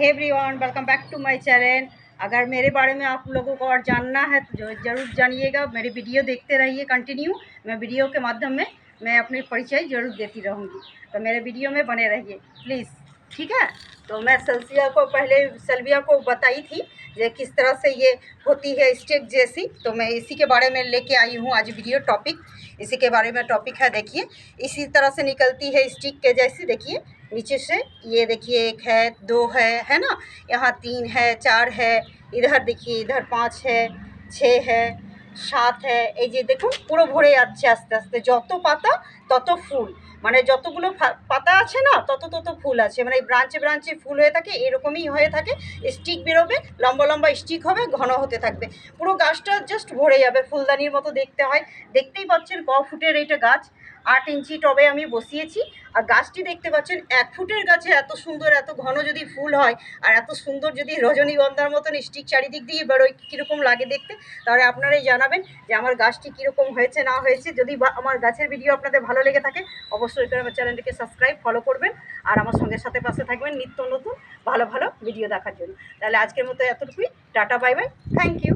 Hey everyone, welcome back to my channel. अगर मेरे बारे में आप लोगों को और जानना है तो ज़रूर जानिएगा। मेरी वीडियो देखते रहिए कंटिन्यू। मैं वीडियो के माध्यम में मैं अपनी परिचय ज़रूर देती रहूँगी, तो मेरे वीडियो में बने रहिए प्लीज़, ठीक है। तो मैं सल्विया को बताई थी कि किस तरह से ये होती है स्टिक जैसी, तो मैं इसी के बारे में लेके आई हूँ आज वीडियो टॉपिक। इसी के बारे में टॉपिक है। देखिए इसी तरह से निकलती है स्टिक के जैसी। देखिए नीचे से, ये देखिए 1 है, 2 है ना, यहाँ 3 है, 4 है, इधर देखिए इधर 5 है, 6 है, 7 है। এই যে দেখুন পুরো ভরে যাচ্ছে আস্তে আস্তে। যত পাতা তত ফুল, মানে যতগুলো পাতা আছে না তত তত ফুল আছে, মানে ব্রাঞ্চে ব্রাঞ্চে ফুল হয়ে থাকে, এরকমই হয়ে থাকে। স্টিক বেরোবে, লম্বা লম্বা স্টিক হবে, ঘন হতে থাকবে, পুরো গাছটা জাস্ট ভরে যাবে, ফুলদানির মতো দেখতে হয়। দেখতেই পাচ্ছেন ক ফুটের এইটা গাছ। 8 ইঞ্চি টবে আমি বসিয়েছি। আর গাছটি দেখতে পাচ্ছেন 1 ফুটের গাছে এত সুন্দর এত ঘন যদি ফুল হয়, আর এত সুন্দর যদি রজনীগন্ধার মতন স্টিক চারিদিক দিয়ে বেরোয়, কীরকম লাগে দেখতে, তাহলে আপনারাই জানাবেন যে আমার গাছটি কীরকম হয়েছে না হয়েছে। যদি আমার গাছের ভিডিও আপনাদের ভালো লেগে থাকে অবশ্যই করে আমার চ্যানেলটিকে সাবস্ক্রাইব ফলো করবেন, আর আমার সঙ্গে সাথে পাশে থাকবেন নিত্য নতুন ভালো ভালো ভিডিও দেখার জন্য। তাহলে আজকের মতো এতটুকুই। Tata, bye bye, thank you.